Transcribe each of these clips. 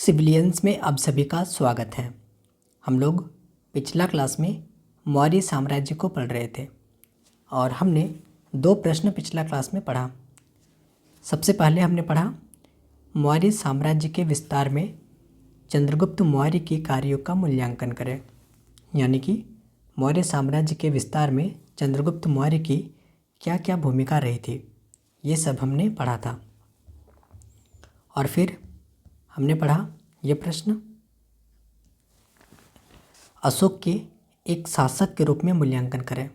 Civilians में आप सभी का स्वागत है। हम लोग पिछला क्लास में मौर्य साम्राज्य को पढ़ रहे थे और हमने दो प्रश्न पिछला क्लास में पढ़ा। सबसे पहले हमने पढ़ा मौर्य साम्राज्य के विस्तार में चंद्रगुप्त मौर्य के कार्यों का मूल्यांकन करें, यानी कि मौर्य साम्राज्य के विस्तार में चंद्रगुप्त मौर्य की क्या क्या भूमिका रही थी, ये सब हमने पढ़ा था। और फिर हमने पढ़ा ये प्रश्न, अशोक के एक शासक के रूप में मूल्यांकन करें,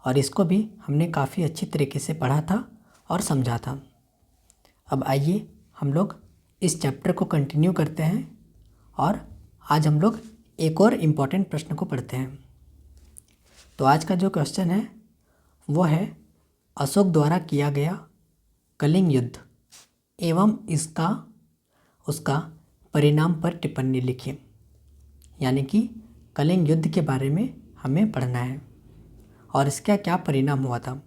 और इसको भी हमने काफ़ी अच्छी तरीके से पढ़ा था और समझा था। अब आइए हम लोग इस चैप्टर को कंटिन्यू करते हैं और आज हम लोग एक और इम्पॉर्टेंट प्रश्न को पढ़ते हैं। तो आज का जो क्वेश्चन है वो है अशोक द्वारा किया गया कलिंग युद्ध एवं उसका परिणाम पर टिप्पणी लिखिए। यानी कि कलिंग युद्ध के बारे में हमें पढ़ना है और इसका क्या परिणाम हुआ था,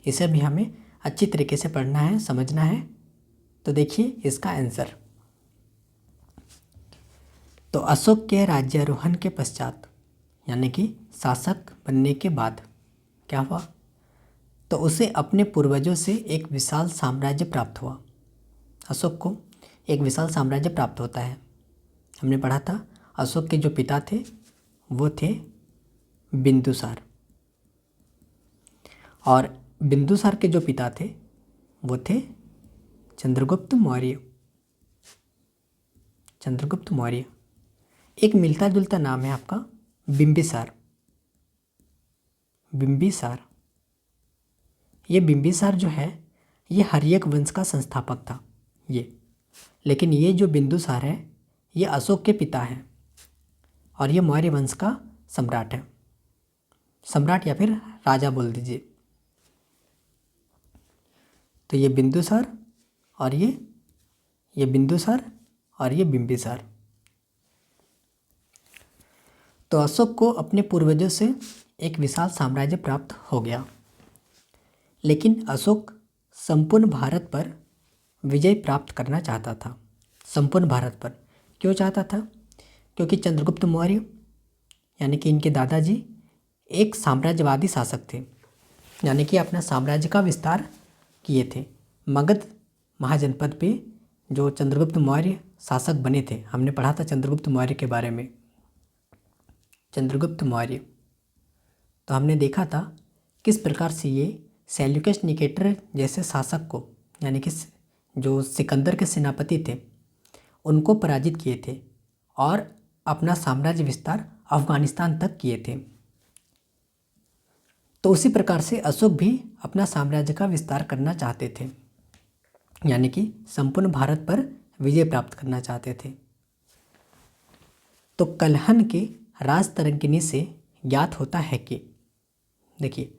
इसे भी हमें अच्छी तरीके से पढ़ना है, समझना है। तो देखिए इसका आंसर। तो अशोक के राज्यारोहण के पश्चात, यानी कि शासक बनने के बाद क्या हुआ, तो उसे अपने पूर्वजों से एक विशाल साम्राज्य प्राप्त हुआ। अशोक को एक विशाल साम्राज्य प्राप्त होता है। हमने पढ़ा था अशोक के जो पिता थे वो थे बिंदुसार, और बिंदुसार के जो पिता थे वो थे चंद्रगुप्त मौर्य। चंद्रगुप्त मौर्य एक मिलता जुलता नाम है आपका बिंबिसार। बिंबिसार, ये बिंबिसार जो है ये हर्यक वंश का संस्थापक था लेकिन ये जो बिंदुसार है ये अशोक के पिता हैं और ये मौर्य वंश का सम्राट है। सम्राट या फिर राजा बोल दीजिए। तो ये बिंदुसार और ये बिंदुसार और ये बिंबिसार। तो अशोक को अपने पूर्वजों से एक विशाल साम्राज्य प्राप्त हो गया, लेकिन अशोक संपूर्ण भारत पर विजय प्राप्त करना चाहता था। संपूर्ण भारत पर क्यों चाहता था? क्योंकि चंद्रगुप्त मौर्य यानी कि इनके दादाजी एक साम्राज्यवादी शासक थे, यानी कि अपना साम्राज्य का विस्तार किए थे। मगध महाजनपद पे जो चंद्रगुप्त मौर्य शासक बने थे, हमने पढ़ा था चंद्रगुप्त मौर्य के बारे में। चंद्रगुप्त मौर्य तो हमने देखा था किस प्रकार से ये सेल्यूकस निकेटर जैसे शासक को, यानी कि जो सिकंदर के सेनापति थे, उनको पराजित किए थे और अपना साम्राज्य विस्तार अफगानिस्तान तक किए थे। तो उसी प्रकार से अशोक भी अपना साम्राज्य का विस्तार करना चाहते थे, यानी कि संपूर्ण भारत पर विजय प्राप्त करना चाहते थे। तो कलहन के राजतरंगिणी से ज्ञात होता है कि, देखिए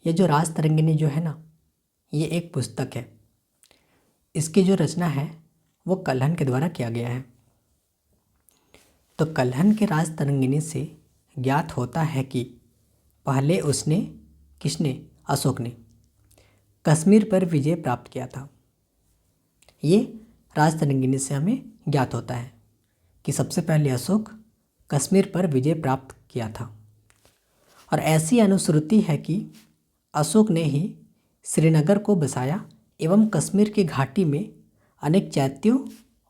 ये जो राजतरंगिणी जो है ना, ये एक पुस्तक है। इसकी जो रचना है वो कलहन के द्वारा किया गया है। तो कलहन के राजतरंगिणी से ज्ञात होता है कि पहले किसने, अशोक ने कश्मीर पर विजय प्राप्त किया था। ये राजतरंगिणी से हमें ज्ञात होता है कि सबसे पहले अशोक कश्मीर पर विजय प्राप्त किया था। और ऐसी अनुश्रुति है कि अशोक ने ही श्रीनगर को बसाया एवं कश्मीर की घाटी में अनेक चैत्यों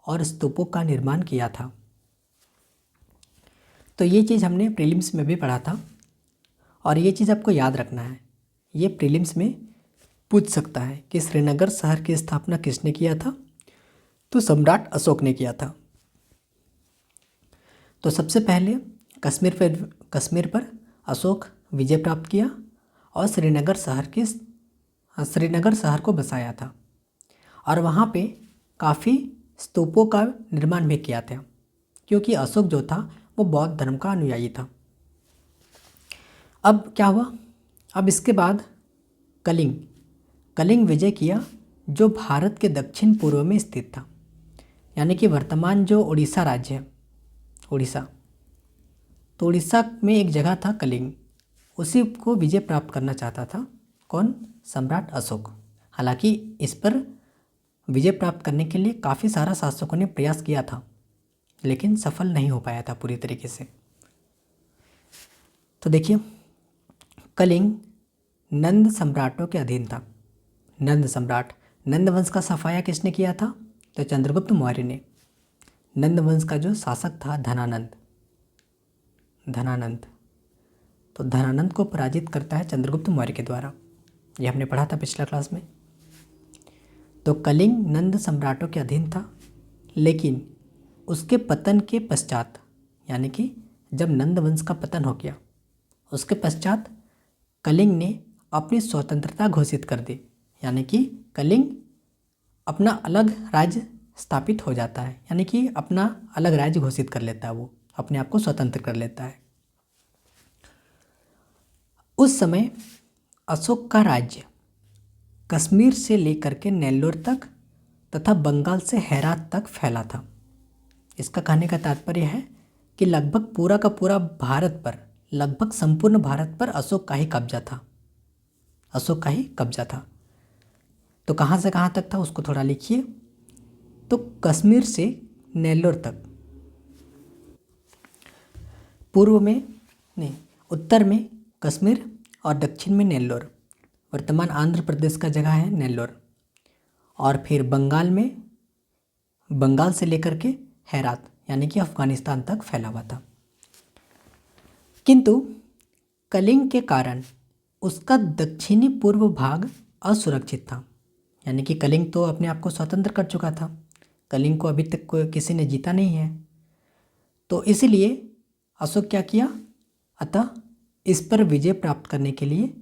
और स्तूपों का निर्माण किया था। तो ये चीज़ हमने प्रीलिम्स में भी पढ़ा था और ये चीज़ आपको याद रखना है। ये प्रीलिम्स में पूछ सकता है कि श्रीनगर शहर की स्थापना किसने किया था, तो सम्राट अशोक ने किया था। तो सबसे पहले कश्मीर पर अशोक विजय प्राप्त किया और श्रीनगर शहर को बसाया था और वहाँ पे काफ़ी स्तूपों का निर्माण भी किया था, क्योंकि अशोक जो था वो बौद्ध धर्म का अनुयायी था। अब क्या हुआ, अब इसके बाद कलिंग विजय किया, जो भारत के दक्षिण पूर्व में स्थित था, यानी कि वर्तमान जो उड़ीसा राज्य है, उड़ीसा, तो उड़ीसा में एक जगह था कलिंग, उसी को विजय प्राप्त करना चाहता था कौन, सम्राट अशोक। हालांकि इस पर विजय प्राप्त करने के लिए काफ़ी सारा शासकों ने प्रयास किया था, लेकिन सफल नहीं हो पाया था पूरी तरीके से। तो देखिए, कलिंग नंद सम्राटों के अधीन था। नंद सम्राट, नंद वंश का सफाया किसने किया था? तो चंद्रगुप्त मौर्य ने। नंद वंश का जो शासक था धनानंद, तो धनानंद को पराजित करता है चंद्रगुप्त मौर्य के द्वारा। ये हमने पढ़ा था पिछला क्लास में। तो कलिंग नंद सम्राटों के अधीन था, लेकिन उसके पतन के पश्चात, यानी कि जब नंद वंश का पतन हो गया, उसके पश्चात कलिंग ने अपनी स्वतंत्रता घोषित कर दी। यानी कि कलिंग अपना अलग राज्य स्थापित हो जाता है, यानी कि अपना अलग राज्य घोषित कर लेता है, वो अपने आप को स्वतंत्र कर लेता है। उस समय अशोक का राज्य कश्मीर से लेकर के नेल्लोर तक तथा बंगाल से हेरात तक फैला था। इसका कहने का तात्पर्य है कि लगभग पूरा का पूरा भारत पर, लगभग संपूर्ण भारत पर अशोक का ही कब्जा था। अशोक का ही कब्जा था। तो कहाँ से कहाँ तक था उसको थोड़ा लिखिए। तो कश्मीर से नेल्लोर तक, पूर्व में नहीं, उत्तर में कश्मीर और दक्षिण में नेल्लोर, वर्तमान आंध्र प्रदेश का जगह है नेल्लोर, और फिर बंगाल में, बंगाल से लेकर के हेरात यानी कि अफगानिस्तान तक फैला हुआ था। किंतु कलिंग के कारण उसका दक्षिणी पूर्व भाग असुरक्षित था। यानी कि कलिंग तो अपने आप को स्वतंत्र कर चुका था, कलिंग को अभी तक कोई किसी ने जीता नहीं है। तो इसीलिए अशोक क्या किया, अतः इस पर विजय प्राप्त करने के लिए,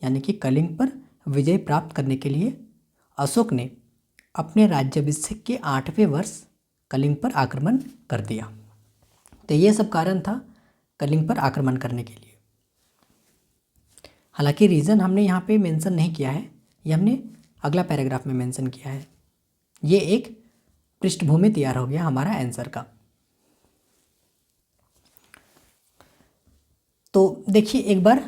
यानी कि कलिंग पर विजय प्राप्त करने के लिए अशोक ने अपने राज्याभिषेक के 8वें वर्ष कलिंग पर आक्रमण कर दिया। तो ये सब कारण था कलिंग पर आक्रमण करने के लिए। हालांकि रीज़न हमने यहाँ पे मेंशन नहीं किया है, ये हमने अगला पैराग्राफ में मेंशन किया है। ये एक पृष्ठभूमि तैयार हो गया हमारा आंसर का। तो देखिए, एक बार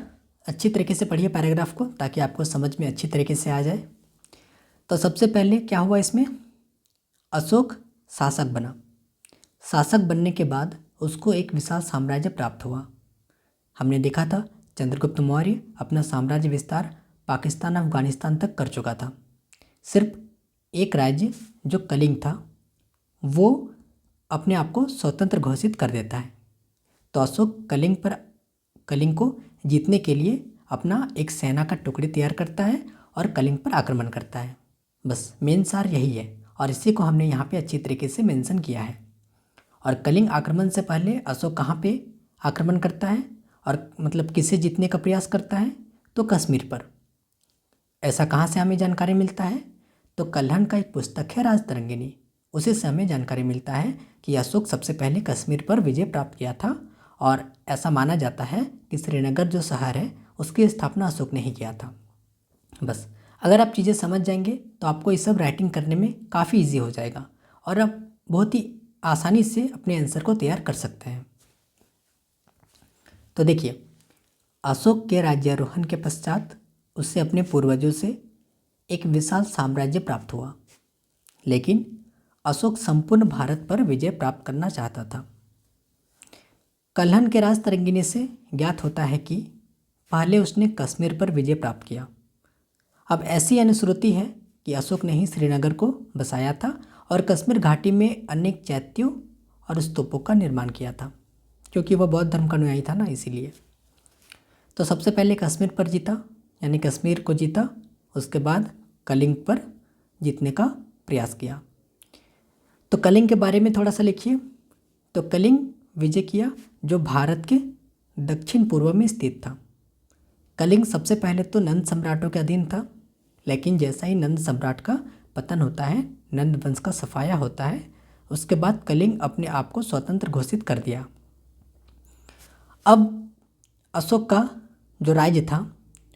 अच्छी तरीके से पढ़िए पैराग्राफ को, ताकि आपको समझ में अच्छी तरीके से आ जाए। तो सबसे पहले क्या हुआ इसमें, अशोक शासक बना। शासक बनने के बाद उसको एक विशाल साम्राज्य प्राप्त हुआ। हमने देखा था चंद्रगुप्त मौर्य अपना साम्राज्य विस्तार पाकिस्तान अफगानिस्तान तक कर चुका था। सिर्फ एक राज्य जो कलिंग था वो अपने आप को स्वतंत्र घोषित कर देता है। तो अशोक कलिंग को जीतने के लिए अपना एक सेना का टुकड़ी तैयार करता है और कलिंग पर आक्रमण करता है। बस मेन सार यही है, और इसी को हमने यहाँ पे अच्छी तरीके से मेंशन किया है। और कलिंग आक्रमण से पहले अशोक कहाँ पे आक्रमण करता है, और मतलब किसे जीतने का प्रयास करता है, तो कश्मीर पर। ऐसा कहाँ से हमें जानकारी मिलता है, तो कल्हण का एक पुस्तक है राजतरंगिणी, उसी से हमें जानकारी मिलता है कि अशोक सबसे पहले कश्मीर पर विजय प्राप्त किया था। और ऐसा माना जाता है कि श्रीनगर जो शहर है उसकी स्थापना अशोक ने ही किया था। बस अगर आप चीज़ें समझ जाएंगे तो आपको ये सब राइटिंग करने में काफ़ी इजी हो जाएगा, और आप बहुत ही आसानी से अपने आंसर को तैयार कर सकते हैं। तो देखिए, अशोक के राज्यारोहण के पश्चात उससे अपने पूर्वजों से एक विशाल साम्राज्य प्राप्त हुआ, लेकिन अशोक संपूर्ण भारत पर विजय प्राप्त करना चाहता था। कल्हण के राजतरंगिणी से ज्ञात होता है कि पहले उसने कश्मीर पर विजय प्राप्त किया। अब ऐसी अनुश्रुति है कि अशोक ने ही श्रीनगर को बसाया था और कश्मीर घाटी में अनेक चैत्यों और स्तूपों का निर्माण किया था, क्योंकि वह बौद्ध धर्म का अनुयायी था ना, इसीलिए। तो सबसे पहले कश्मीर पर जीता, यानी कश्मीर को जीता, उसके बाद कलिंग पर जीतने का प्रयास किया। तो कलिंग के बारे में थोड़ा सा लिखिए। तो कलिंग विजय किया जो भारत के दक्षिण पूर्व में स्थित था। कलिंग सबसे पहले तो नंद सम्राटों के अधीन था, लेकिन जैसा ही नंद सम्राट का पतन होता है, नंद वंश का सफाया होता है, उसके बाद कलिंग अपने आप को स्वतंत्र घोषित कर दिया। अब अशोक का जो राज्य था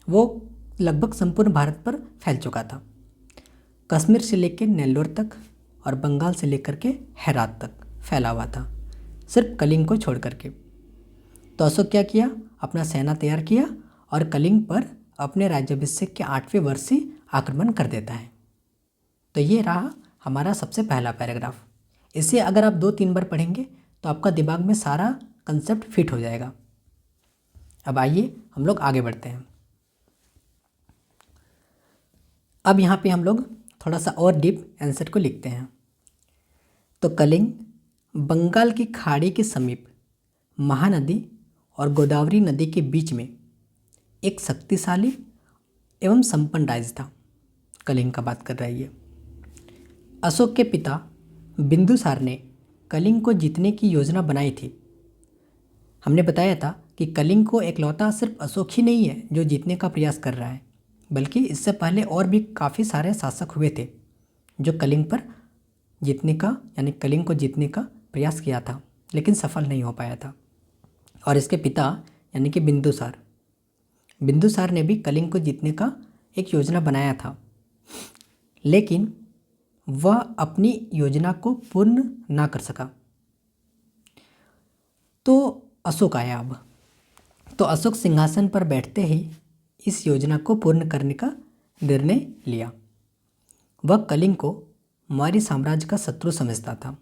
वो लगभग संपूर्ण भारत पर फैल चुका था, कश्मीर से लेकर नेल्लोर तक और बंगाल से लेकर के हेरात तक फैला हुआ था, सिर्फ कलिंग को छोड़ करके। तो अशोक क्या किया, अपना सेना तैयार किया और कलिंग पर अपने राज्याभिषेक के 8वें वर्ष से आक्रमण कर देता है। तो ये रहा हमारा सबसे पहला पैराग्राफ। इसे अगर आप 2-3 बार पढ़ेंगे तो आपका दिमाग में सारा कंसेप्ट फिट हो जाएगा। अब आइए हम लोग आगे बढ़ते हैं। अब यहाँ पे हम लोग थोड़ा सा और डीप आंसर को लिखते हैं। तो कलिंग बंगाल की खाड़ी के समीप महानदी और गोदावरी नदी के बीच में एक शक्तिशाली एवं संपन्न राज्य था। कलिंग का बात कर रही है। अशोक के पिता बिंदुसार ने कलिंग को जीतने की योजना बनाई थी। हमने बताया था कि कलिंग को एकलौता सिर्फ अशोक ही नहीं है जो जीतने का प्रयास कर रहा है, बल्कि इससे पहले और भी काफ़ी सारे शासक हुए थे जो कलिंग पर जीतने का यानी कलिंग को जीतने का प्रयास किया था, लेकिन सफल नहीं हो पाया था। और इसके पिता यानी कि बिंदुसार ने भी कलिंग को जीतने का एक योजना बनाया था, लेकिन वह अपनी योजना को पूर्ण ना कर सका। तो अशोक आया। अब तो अशोक सिंहासन पर बैठते ही इस योजना को पूर्ण करने का निर्णय लिया। वह कलिंग को मौर्य साम्राज्य का शत्रु समझता था।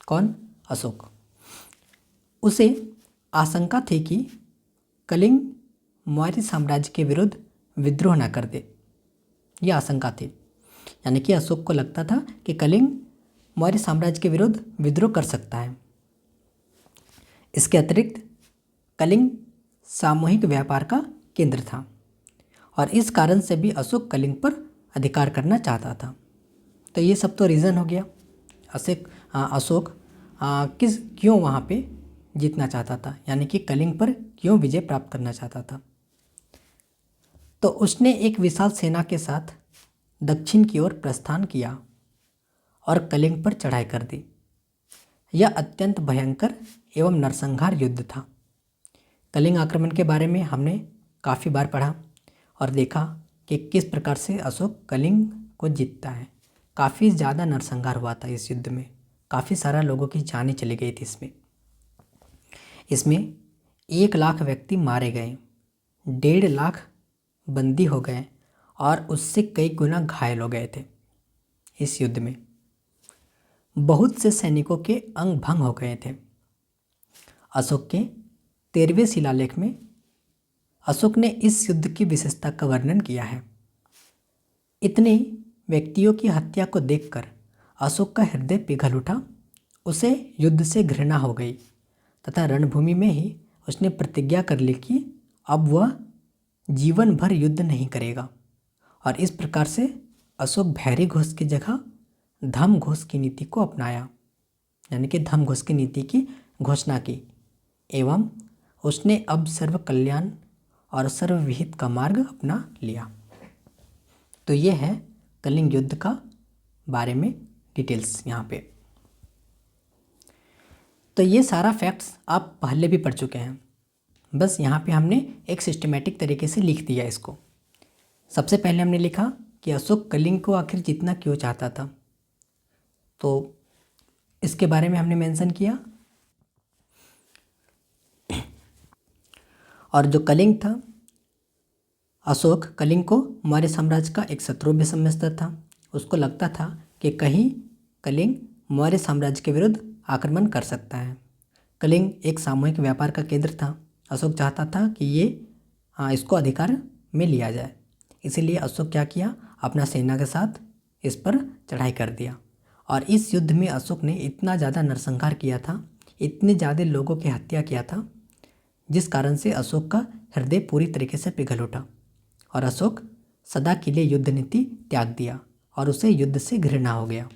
कौन? अशोक। उसे आशंका थी कि कलिंग मौर्य साम्राज्य के विरुद्ध विद्रोह न कर दे। यह आशंका थी, यानी कि अशोक को लगता था कि कलिंग मौर्य साम्राज्य के विरुद्ध विद्रोह कर सकता है। इसके अतिरिक्त कलिंग सामूहिक व्यापार का केंद्र था और इस कारण से भी अशोक कलिंग पर अधिकार करना चाहता था। तो ये सब तो रीज़न हो गया। अशोक क्यों वहाँ पे जीतना चाहता था, यानी कि कलिंग पर क्यों विजय प्राप्त करना चाहता था। तो उसने एक विशाल सेना के साथ दक्षिण की ओर प्रस्थान किया और कलिंग पर चढ़ाई कर दी। यह अत्यंत भयंकर एवं नरसंहार युद्ध था। कलिंग आक्रमण के बारे में हमने काफ़ी बार पढ़ा और देखा कि किस प्रकार से अशोक कलिंग को जीतता है। काफ़ी ज़्यादा नरसंहार हुआ था इस युद्ध में, काफ़ी सारा लोगों की जानें चली गई थी इसमें 1 लाख व्यक्ति मारे गए, 1.5 लाख बंदी हो गए और उससे कई गुना घायल हो गए थे। इस युद्ध में बहुत से सैनिकों के अंग भंग हो गए थे। अशोक के 13वें शिलालेख में अशोक ने इस युद्ध की विशेषता का वर्णन किया है। इतने व्यक्तियों की हत्या को देखकर अशोक का हृदय पिघल उठा। उसे युद्ध से घृणा हो गई तथा रणभूमि में ही उसने प्रतिज्ञा कर ली कि अब वह जीवन भर युद्ध नहीं करेगा। और इस प्रकार से अशोक भैरी घोष की जगह धम घोष की नीति को अपनाया, यानी कि धम घोष की नीति की घोषणा की एवं उसने अब सर्व कल्याण और सर्वविहित का मार्ग अपना लिया। तो ये है कलिंग युद्ध का बारे में डिटेल्स यहाँ पे। तो ये सारा फैक्ट्स आप पहले भी पढ़ चुके हैं, बस यहाँ पे हमने एक सिस्टमेटिक तरीके से लिख दिया इसको। सबसे पहले हमने लिखा कि अशोक कलिंग को आखिर जीतना क्यों चाहता था, तो इसके बारे में हमने मेंशन किया। और जो कलिंग था, अशोक कलिंग को मौर्य साम्राज्य का एक शत्रु भी समझता था। उसको लगता था कि कहीं कलिंग मौर्य साम्राज्य के विरुद्ध आक्रमण कर सकता है। कलिंग एक सामूहिक व्यापार का केंद्र था। अशोक चाहता था कि इसको अधिकार में लिया जाए। इसीलिए अशोक क्या किया, अपना सेना के साथ इस पर चढ़ाई कर दिया। और इस युद्ध में अशोक ने इतना ज़्यादा नरसंहार किया था, इतने ज़्यादा लोगों की हत्या किया था, जिस कारण से अशोक का हृदय पूरी तरीके से पिघल उठा और अशोक सदा के लिए युद्ध नीति त्याग दिया और उसे युद्ध से घृणा हो गया।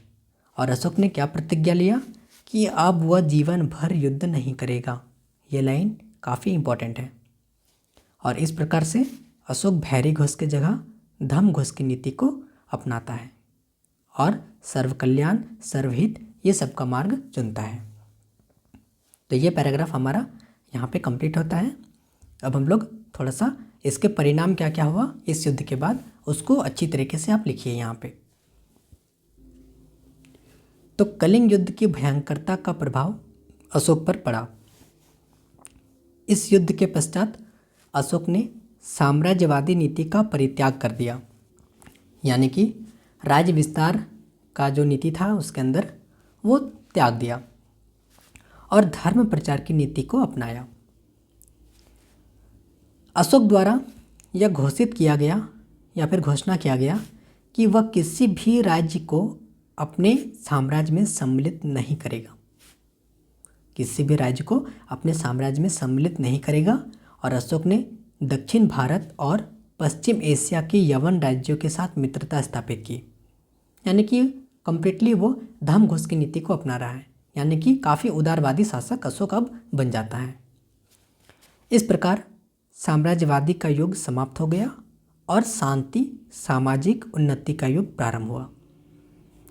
और अशोक ने क्या प्रतिज्ञा लिया कि अब वह जीवन भर युद्ध नहीं करेगा। ये लाइन काफ़ी इम्पोर्टेंट है। और इस प्रकार से अशोक भैरी घोष की जगह धम घोष की नीति को अपनाता है और सर्व कल्याण सर्वहित ये सब का मार्ग चुनता है। तो ये पैराग्राफ हमारा यहाँ पे कंप्लीट होता है। अब हम लोग थोड़ा सा इसके परिणाम क्या क्या हुआ इस युद्ध के बाद, उसको अच्छी तरीके से आप लिखिए यहाँ पे। तो कलिंग युद्ध की भयंकरता का प्रभाव अशोक पर पड़ा। इस युद्ध के पश्चात अशोक ने साम्राज्यवादी नीति का परित्याग कर दिया, यानी कि राज्य विस्तार का जो नीति था उसके अंदर वो त्याग दिया और धर्म प्रचार की नीति को अपनाया। अशोक द्वारा यह घोषित किया गया या फिर घोषणा किया गया कि वह किसी भी राज्य को अपने साम्राज्य में सम्मिलित नहीं करेगा, किसी भी राज्य को अपने साम्राज्य में सम्मिलित नहीं करेगा। और अशोक ने दक्षिण भारत और पश्चिम एशिया के यवन राज्यों के साथ मित्रता स्थापित की, यानी कि कम्प्लीटली वो धर्म घोष की नीति को अपना रहा है, यानी कि काफ़ी उदारवादी शासक अशोक अब बन जाता है। इस प्रकार साम्राज्यवादी का युग समाप्त हो गया और शांति सामाजिक उन्नति का युग प्रारंभ हुआ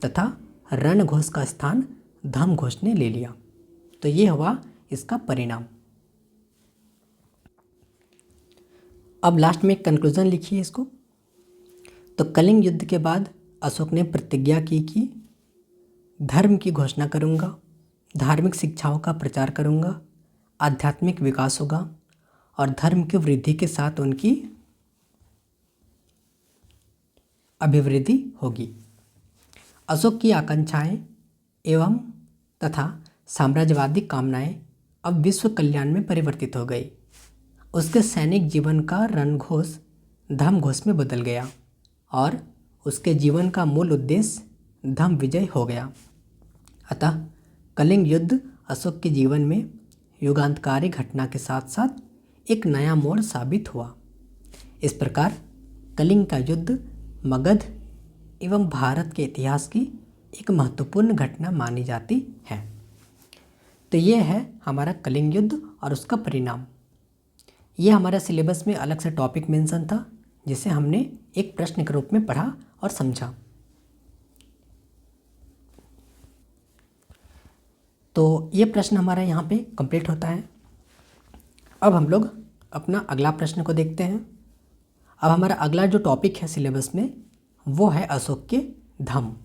तथा रणघोष का स्थान धर्म घोष ने ले लिया। तो ये हुआ इसका परिणाम। अब लास्ट में एक कंक्लूजन लिखिए इसको। तो कलिंग युद्ध के बाद अशोक ने प्रतिज्ञा की कि धर्म की घोषणा करूँगा, धार्मिक शिक्षाओं का प्रचार करूँगा, आध्यात्मिक विकास होगा और धर्म की वृद्धि के साथ उनकी अभिवृद्धि होगी। अशोक की आकांक्षाएं एवं तथा साम्राज्यवादी कामनाएं अब विश्व कल्याण में परिवर्तित हो गई। उसके सैनिक जीवन का रणघोष धर्म घोष में बदल गया और उसके जीवन का मूल उद्देश्य धर्म विजय हो गया। अतः कलिंग युद्ध अशोक के जीवन में युगांतकारी घटना के साथ साथ एक नया मोड़ साबित हुआ। इस प्रकार कलिंग का युद्ध मगध एवं भारत के इतिहास की एक महत्वपूर्ण घटना मानी जाती है। तो ये है हमारा कलिंग युद्ध और उसका परिणाम। ये हमारा सिलेबस में अलग से टॉपिक मेंशन था जिसे हमने एक प्रश्न के रूप में पढ़ा और समझा। तो ये प्रश्न हमारा यहाँ पे कंप्लीट होता है। अब हम लोग अपना अगला प्रश्न को देखते हैं। अब हमारा अगला जो टॉपिक है सिलेबस में वो है अशोक के धम्म।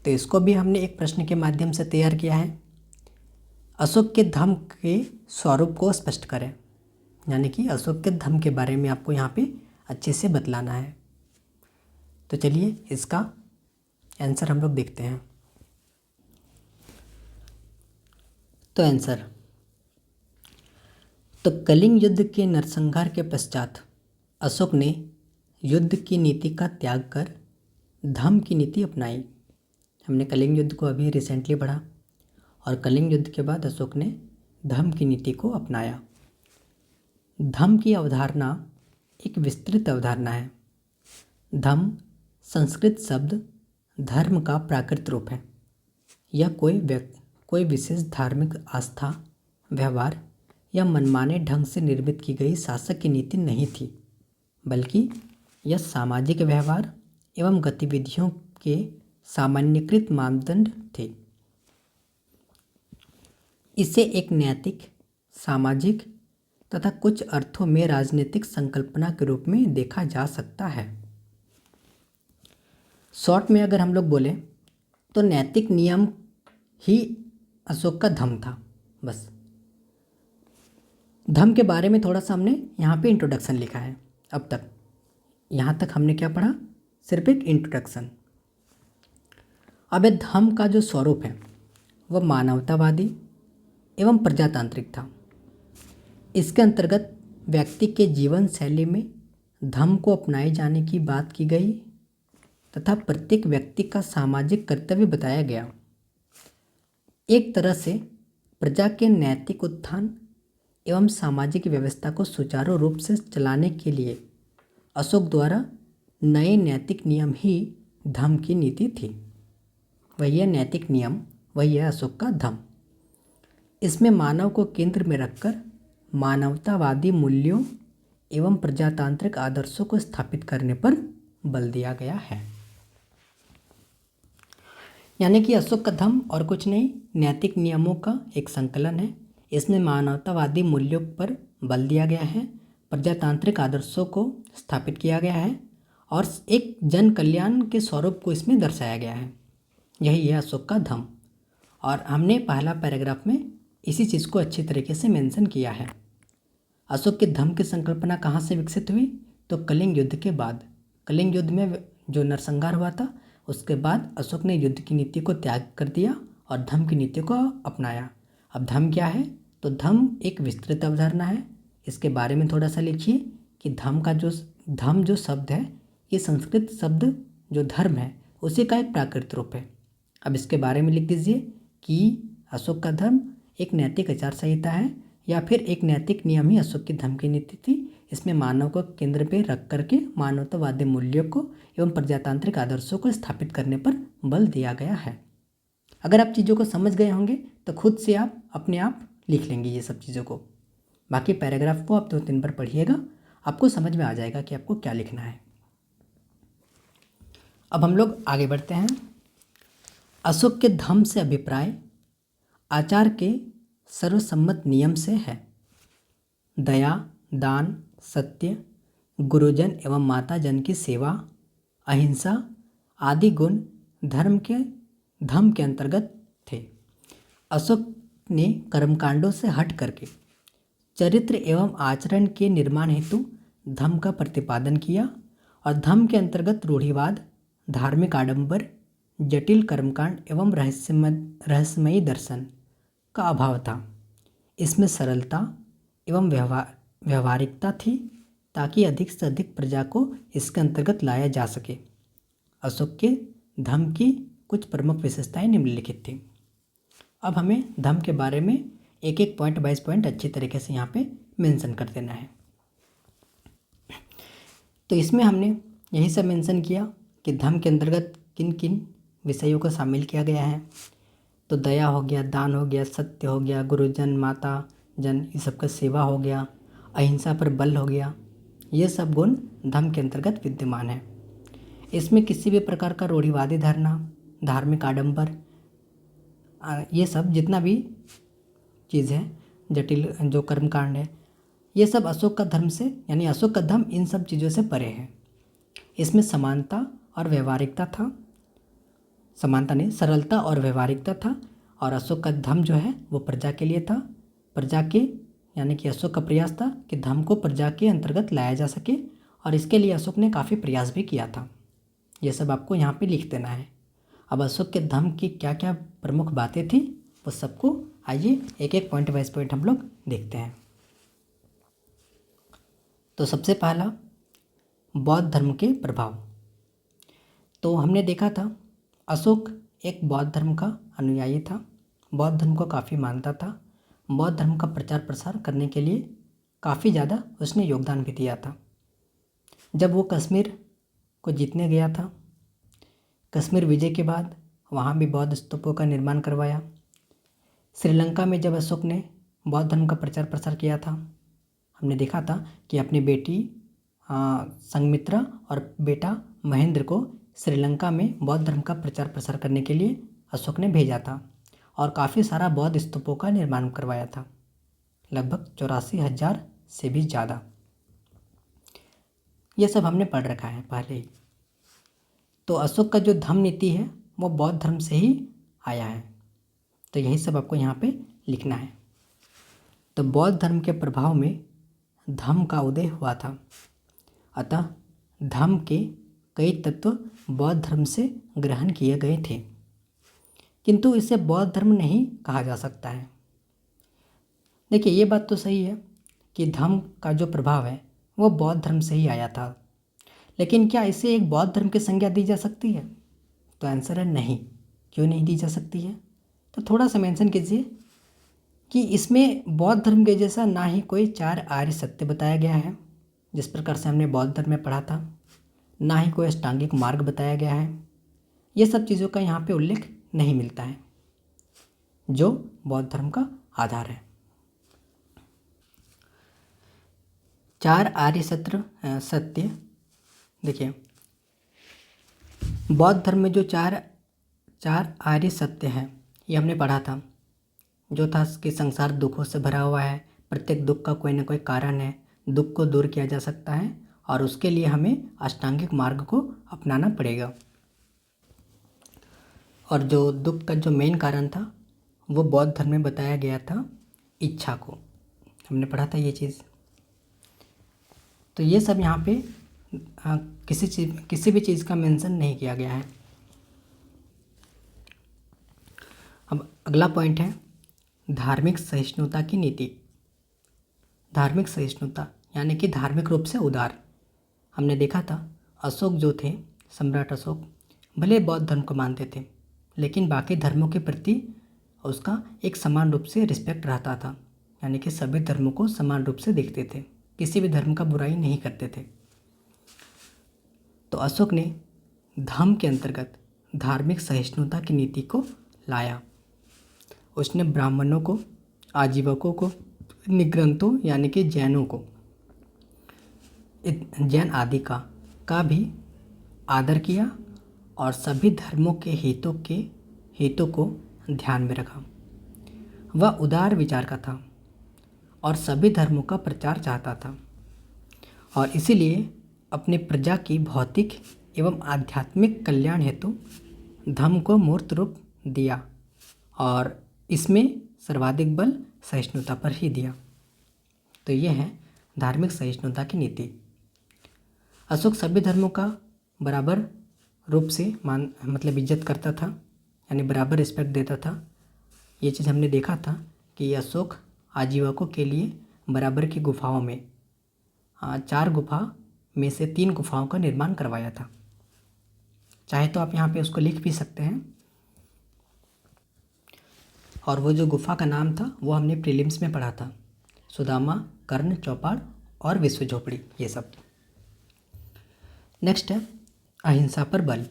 तो इसको भी हमने एक प्रश्न के माध्यम से तैयार किया है। अशोक के धम्म के स्वरूप को स्पष्ट करें, यानी कि अशोक के धम्म के बारे में आपको यहाँ पे अच्छे से बतलाना है। तो चलिए इसका आंसर हम लोग देखते हैं। तो आंसर, तो कलिंग युद्ध के नरसंहार के पश्चात अशोक ने युद्ध की नीति का त्याग कर धम्म की नीति अपनाई। हमने कलिंग युद्ध को अभी रिसेंटली पढ़ा और कलिंग युद्ध के बाद अशोक ने धम्म की नीति को अपनाया। धम्म की अवधारणा एक विस्तृत अवधारणा है। धम्म संस्कृत शब्द धर्म का प्राकृत रूप है। यह कोई विशेष धार्मिक आस्था, व्यवहार या मनमाने ढंग से निर्मित की गई शासक की नीति नहीं थी, बल्कि यह सामाजिक व्यवहार एवं गतिविधियों के सामान्यीकृत मानदंड थे। इसे एक नैतिक, सामाजिक तथा कुछ अर्थों में राजनीतिक संकल्पना के रूप में देखा जा सकता है। शॉर्ट में अगर हम लोग बोलें तो नैतिक नियम ही अशोक का धम्म था। बस धम्म के बारे में थोड़ा सा हमने यहाँ पे इंट्रोडक्शन लिखा है। अब तक यहाँ तक हमने क्या पढ़ा? सिर्फ एक इंट्रोडक्शन। अब ये धम्म का जो स्वरूप है वह मानवतावादी एवं प्रजातांत्रिक था। इसके अंतर्गत व्यक्ति के जीवन शैली में धम्म को अपनाए जाने की बात की गई तथा प्रत्येक व्यक्ति का सामाजिक कर्तव्य बताया गया। एक तरह से प्रजा के नैतिक उत्थान एवं सामाजिक व्यवस्था को सुचारू रूप से चलाने के लिए अशोक द्वारा नए नैतिक नियम ही धम्म की नीति थी। वही है नैतिक नियम, वही है अशोक का धम्म। इसमें मानव को केंद्र में रखकर मानवतावादी मूल्यों एवं प्रजातांत्रिक आदर्शों को स्थापित करने पर बल दिया गया है। यानी कि अशोक का धम्म और कुछ नहीं, नैतिक नियमों का एक संकलन है। इसमें मानवतावादी मूल्यों पर बल दिया गया है, प्रजातांत्रिक आदर्शों को स्थापित किया गया है और एक जन कल्याण के स्वरूप को इसमें दर्शाया गया है। यही है अशोक का धम्म। और हमने पहला पैराग्राफ में इसी चीज़ को अच्छी तरीके से मेंशन किया है। अशोक के धम्म की संकल्पना कहाँ से विकसित हुई? तो कलिंग युद्ध के बाद। कलिंग युद्ध में जो नरसंहार हुआ था उसके बाद अशोक ने युद्ध की नीति को त्याग कर दिया और धम्म की नीति को अपनाया। अब धम्म क्या है? तो धम्म एक विस्तृत अवधारणा है। इसके बारे में थोड़ा सा लिखिए कि धम्म जो शब्द है ये संस्कृत शब्द जो धर्म है उसी का एक प्राकृत रूप है। अब इसके बारे में लिख दीजिए कि अशोक का धर्म एक नैतिक आचार संहिता है या फिर एक नैतिक नियम ही अशोक की धम्म की नीति थी। इसमें मानव को केंद्र पे रख करके मानवतावादी मूल्यों को एवं प्रजातांत्रिक आदर्शों को स्थापित करने पर बल दिया गया है। अगर आप चीज़ों को समझ गए होंगे तो खुद से आप अपने आप लिख लेंगे ये सब चीज़ों को। बाकी पैराग्राफ को आप 2-3 बार पढ़िएगा, आपको समझ में आ जाएगा कि आपको क्या लिखना है। अब हम लोग आगे बढ़ते हैं। अशोक के धम्म से अभिप्राय आचार के सर्वसम्मत नियम से है। दया, दान, सत्य, गुरुजन एवं माता जन की सेवा, अहिंसा आदि गुण धम्म के अंतर्गत थे। अशोक ने कर्मकांडों से हट करके चरित्र एवं आचरण के निर्माण हेतु धम्म का प्रतिपादन किया और धम्म के अंतर्गत रूढ़िवाद, धार्मिक आडंबर, जटिल कर्मकांड एवं रहस्यमयी दर्शन का अभाव था। इसमें सरलता एवं व्यवहारिकता थी ताकि अधिक से अधिक प्रजा को इसके अंतर्गत लाया जा सके। अशोक के धम्म की कुछ प्रमुख विशेषताएं निम्नलिखित थी। अब हमें धम्म के बारे में एक एक पॉइंट 22 पॉइंट अच्छी तरीके से यहाँ पे मेंशन कर देना है। तो इसमें हमने यही सब मेंशन किया कि धम्म के अंतर्गत किन किन विषयों को शामिल किया गया है। तो दया हो गया, दान हो गया, सत्य हो गया, गुरुजन, माता जन, ये सब का सेवा हो गया, अहिंसा पर बल हो गया। ये सब गुण धम्म के अंतर्गत विद्यमान है। इसमें किसी भी प्रकार का रूढ़िवादी धारणा, धार्मिक आडंबर, ये सब जितना भी चीज़ है, जटिल जो कर्मकांड है, ये सब अशोक का धर्म से यानी अशोक का धम्म इन सब चीज़ों से परे है। इसमें समानता और व्यवहारिकता था, समानता नहीं, सरलता और व्यवहारिकता था। और अशोक का धम्म जो है वो प्रजा के लिए था। प्रजा के यानी कि अशोक का प्रयास था कि धम्म को प्रजा के अंतर्गत लाया जा सके और इसके लिए अशोक ने काफ़ी प्रयास भी किया था। ये सब आपको यहाँ पे लिख देना है। अब अशोक के धम्म की क्या क्या प्रमुख बातें थी वो सबको आइए एक एक पॉइंट वाइज पॉइंट हम लोग देखते हैं। तो सबसे पहला बौद्ध धर्म के प्रभाव। तो हमने देखा था अशोक एक बौद्ध धर्म का अनुयायी था, बौद्ध धर्म को काफ़ी मानता था। बौद्ध धर्म का प्रचार प्रसार करने के लिए काफ़ी ज़्यादा उसने योगदान भी दिया था। जब वो कश्मीर को जीतने गया था, कश्मीर विजय के बाद वहाँ भी बौद्ध स्तूपों का निर्माण करवाया। श्रीलंका में जब अशोक ने बौद्ध धर्म का प्रचार प्रसार किया था, हमने देखा था कि अपनी बेटी संघमित्रा और बेटा महेंद्र को श्रीलंका में बौद्ध धर्म का प्रचार प्रसार करने के लिए अशोक ने भेजा था और काफ़ी सारा बौद्ध स्तूपों का निर्माण करवाया था, लगभग 84,000 से भी ज़्यादा। ये सब हमने पढ़ रखा है पहले ही। तो अशोक का जो धम्म नीति है वो बौद्ध धर्म से ही आया है। तो यही सब आपको यहाँ पे लिखना है। तो बौद्ध धर्म के प्रभाव में धम्म का उदय हुआ था, अतः धम्म के कई तत्व बौद्ध धर्म से ग्रहण किए गए थे, किंतु इसे बौद्ध धर्म नहीं कहा जा सकता है। देखिए ये बात तो सही है कि धम्म का जो प्रभाव है वो बौद्ध धर्म से ही आया था, लेकिन क्या इसे एक बौद्ध धर्म की संज्ञा दी जा सकती है? तो आंसर है नहीं। क्यों नहीं दी जा सकती है? तो थोड़ा सा मेंशन कीजिए कि इसमें बौद्ध धर्म के जैसा ना ही कोई 4 आर्य सत्य बताया गया है जिस प्रकार से हमने बौद्ध धर्म में पढ़ा था, ना ही कोई अष्टांगिक मार्ग बताया गया है। ये सब चीज़ों का यहाँ पे उल्लेख नहीं मिलता है जो बौद्ध धर्म का आधार है। 4 आर्य सत्य, देखिए बौद्ध धर्म में जो चार आर्य सत्य हैं ये हमने पढ़ा था, जो था कि संसार दुखों से भरा हुआ है, प्रत्येक दुख का कोई ना कोई कारण है, दुख को दूर किया जा सकता है और उसके लिए हमें अष्टांगिक मार्ग को अपनाना पड़ेगा। और जो दुख का जो मेन कारण था वो बौद्ध धर्म में बताया गया था इच्छा को, हमने पढ़ा था ये चीज़। तो ये सब यहाँ पे किसी भी चीज़ का मेंशन नहीं किया गया है। अब अगला पॉइंट है धार्मिक सहिष्णुता की नीति। धार्मिक सहिष्णुता यानी कि धार्मिक रूप से उदार। हमने देखा था अशोक जो थे, सम्राट अशोक, भले बौद्ध धर्म को मानते थे लेकिन बाकी धर्मों के प्रति उसका एक समान रूप से रिस्पेक्ट रहता था, यानी कि सभी धर्मों को समान रूप से देखते थे, किसी भी धर्म का बुराई नहीं करते थे। तो अशोक ने धम्म के अंतर्गत धार्मिक सहिष्णुता की नीति को लाया। उसने ब्राह्मणों को, आजीवकों को, निग्रंथों यानी कि जैनों को, जैन आदि का भी आदर किया और सभी धर्मों के हितों को ध्यान में रखा। वह उदार विचार का था और सभी धर्मों का प्रचार चाहता था और इसीलिए अपने प्रजा की भौतिक एवं आध्यात्मिक कल्याण हेतु धम्म को मूर्त रूप दिया और इसमें सर्वाधिक बल सहिष्णुता पर ही दिया। तो यह है धार्मिक सहिष्णुता की नीति। अशोक सभी धर्मों का बराबर रूप से मतलब इज्जत करता था, यानी बराबर रिस्पेक्ट देता था। ये चीज़ हमने देखा था कि अशोक आजीवकों के लिए बराबर की गुफाओं में 4 गुफा में से 3 गुफाओं का निर्माण करवाया था। चाहे तो आप यहाँ पे उसको लिख भी सकते हैं। और वो जो गुफा का नाम था वो हमने प्रीलिम्स में पढ़ा था, सुदामा, कर्ण, चौपाड़ और विश्व झोपड़ी, ये सब। नेक्स्ट है अहिंसा पर बल।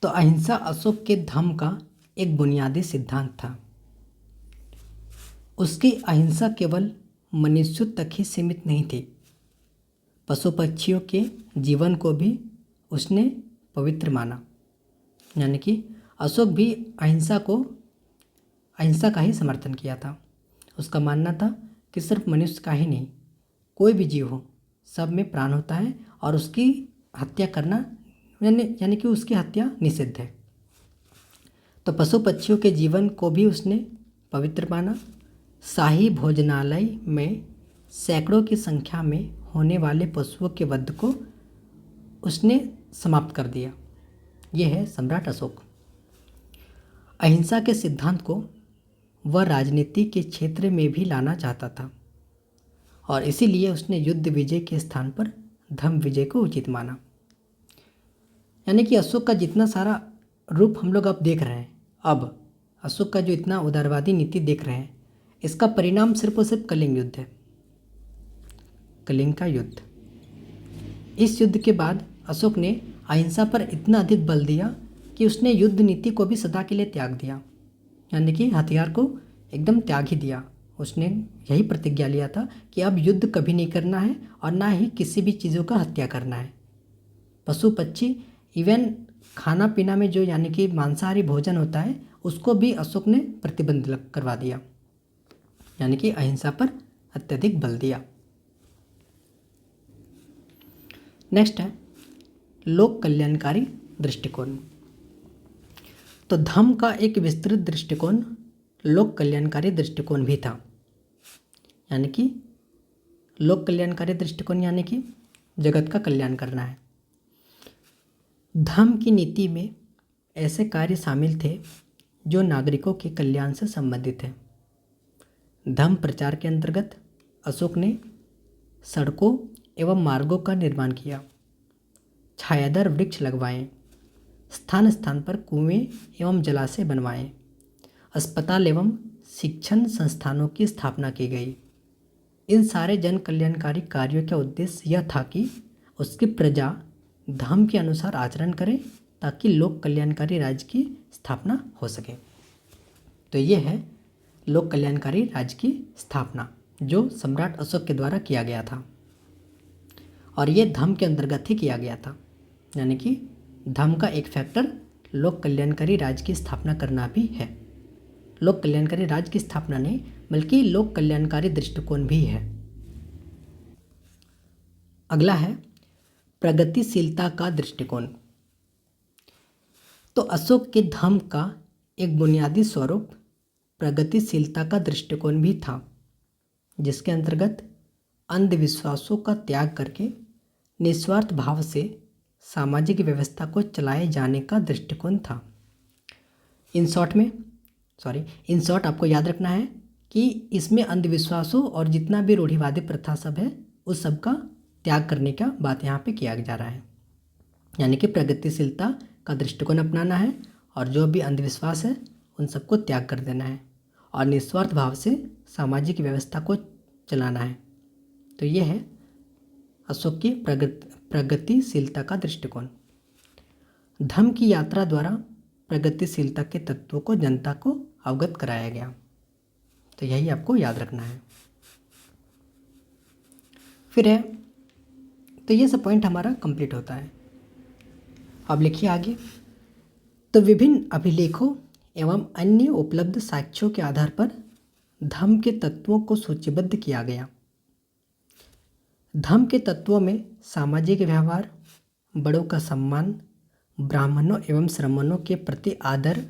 तो अहिंसा अशोक के धम्म का एक बुनियादी सिद्धांत था। उसकी अहिंसा केवल मनुष्यों तक ही सीमित नहीं थी, पशु पक्षियों के जीवन को भी उसने पवित्र माना। यानी कि अशोक भी अहिंसा का ही समर्थन किया था। उसका मानना था कि सिर्फ मनुष्य का ही नहीं, कोई भी जीव हो, सब में प्राण होता है और उसकी हत्या करना यानी कि उसकी हत्या निषिद्ध है। तो पशु पक्षियों के जीवन को भी उसने पवित्र माना। शाही भोजनालय में सैकड़ों की संख्या में होने वाले पशुओं के वध को उसने समाप्त कर दिया। यह है सम्राट अशोक। अहिंसा के सिद्धांत को वह राजनीति के क्षेत्र में भी लाना चाहता था और इसीलिए उसने युद्ध विजय के स्थान पर धम्म विजय को उचित माना। यानी कि अशोक का जितना सारा रूप हम लोग अब देख रहे हैं, अब अशोक का जो इतना उदारवादी नीति देख रहे हैं, इसका परिणाम सिर्फ और सिर्फ कलिंग युद्ध है, कलिंग का युद्ध। इस युद्ध के बाद अशोक ने अहिंसा पर इतना अधिक बल दिया कि उसने युद्ध नीति को भी सदा के लिए त्याग दिया, यानी कि हथियार को एकदम त्याग ही दिया। उसने यही प्रतिज्ञा लिया था कि अब युद्ध कभी नहीं करना है और ना ही किसी भी चीज़ों का हत्या करना है। पशु पक्षी, इवन खाना पीना में जो यानी कि मांसाहारी भोजन होता है, उसको भी अशोक ने प्रतिबंध करवा दिया, यानी कि अहिंसा पर अत्यधिक बल दिया। नेक्स्ट है लोक कल्याणकारी दृष्टिकोण। तो धम्म का एक विस्तृत दृष्टिकोण लोक कल्याणकारी दृष्टिकोण भी था। यानी कि लोक कल्याणकारी दृष्टिकोण यानी कि जगत का कल्याण करना है। धम्म की नीति में ऐसे कार्य शामिल थे जो नागरिकों के कल्याण से संबंधित है। धम्म प्रचार के अंतर्गत अशोक ने सड़कों एवं मार्गों का निर्माण किया, छायादार वृक्ष लगवाए, स्थान स्थान पर कुएं एवं जलाशय बनवाए, अस्पताल एवं शिक्षण संस्थानों की स्थापना की गई। इन सारे जन कल्याणकारी कार्यों का उद्देश्य यह था कि उसकी प्रजा धम्म के अनुसार आचरण करे ताकि लोक कल्याणकारी राज्य की स्थापना हो सके। तो ये है लोक कल्याणकारी राज्य की स्थापना जो सम्राट अशोक के द्वारा किया गया था और ये धम्म के अंतर्गत ही किया गया था। यानी कि धम्म का एक फैक्टर लोक कल्याणकारी राज्य की स्थापना करना भी है। लोक कल्याणकारी राज्य की स्थापना नहीं बल्कि लोक कल्याणकारी दृष्टिकोण भी है। अगला है प्रगतिशीलता का दृष्टिकोण। तो अशोक के धम्म का एक बुनियादी स्वरूप प्रगतिशीलता का दृष्टिकोण भी था, जिसके अंतर्गत अंधविश्वासों का त्याग करके निस्वार्थ भाव से सामाजिक व्यवस्था को चलाए जाने का दृष्टिकोण था। इन शॉर्ट आपको याद रखना है कि इसमें अंधविश्वासों और जितना भी रूढ़िवादी प्रथा सब है उस सब का त्याग करने का बात यहाँ पे किया जा रहा है। यानी कि प्रगतिशीलता का दृष्टिकोण अपनाना है और जो भी अंधविश्वास है उन सबको त्याग कर देना है और निस्वार्थ भाव से सामाजिक व्यवस्था को चलाना है। तो ये है अशोक की प्रगतिशीलता का दृष्टिकोण। धम्म की यात्रा द्वारा प्रगतिशीलता के तत्वों को जनता को अवगत कराया गया। तो यही आपको याद रखना है। फिर है, तो ये सब पॉइंट हमारा कंप्लीट होता है। अब लिखिए आगे। तो विभिन्न अभिलेखों एवं अन्य उपलब्ध साक्ष्यों के आधार पर धम्म के तत्वों को सूचीबद्ध किया गया। धम्म के तत्वों में सामाजिक व्यवहार, बड़ों का सम्मान, ब्राह्मणों एवं श्रमणों के प्रति आदर,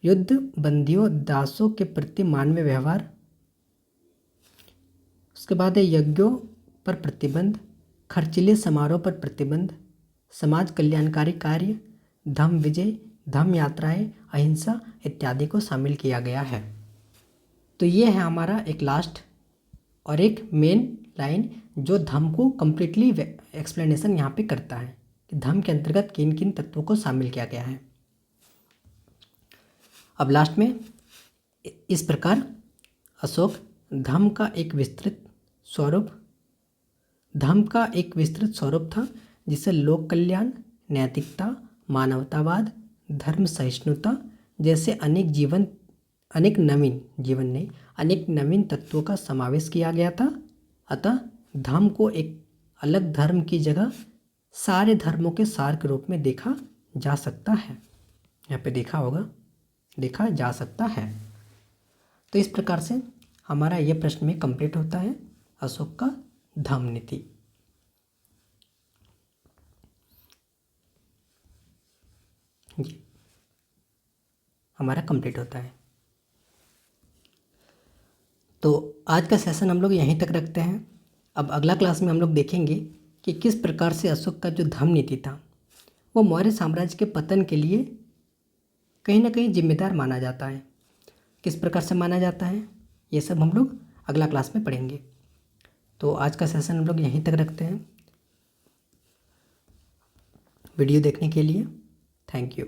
युद्ध बंदियों दासों के प्रति मानवीय व्यवहार, उसके बाद है यज्ञों पर प्रतिबंध, खर्चीले समारोह पर प्रतिबंध, समाज कल्याणकारी कार्य, धम्म विजय, धम्म यात्राएं, अहिंसा इत्यादि को शामिल किया गया है। तो ये है हमारा एक लास्ट और एक मेन लाइन जो धम्म को कम्प्लीटली एक्सप्लेनेशन यहाँ पे करता है कि धम्म के अंतर्गत किन किन तत्वों को शामिल किया गया है। अब लास्ट में इस प्रकार अशोक धम्म का एक विस्तृत स्वरूप था जिसे लोक कल्याण, नैतिकता, मानवतावाद, धर्म सहिष्णुता जैसे अनेक नवीन तत्वों का समावेश किया गया था। अतः धम्म को एक अलग धर्म की जगह सारे धर्मों के सार के रूप में देखा जा सकता है। यहाँ पे देखा जा सकता है। तो इस प्रकार से हमारा ये प्रश्न में कंप्लीट होता है अशोक का धम्म नीति। जी हमारा कंप्लीट होता है। तो आज का सेशन हम लोग यहीं तक रखते हैं। अब अगला क्लास में हम लोग देखेंगे कि किस प्रकार से अशोक का जो धम्म नीति था वो मौर्य साम्राज्य के पतन के लिए कहीं ना कहीं जिम्मेदार माना जाता है। किस प्रकार से माना जाता है ये सब हम लोग अगला क्लास में पढ़ेंगे। तो आज का सेशन हम लोग यहीं तक रखते हैं। वीडियो देखने के लिए थैंक यू।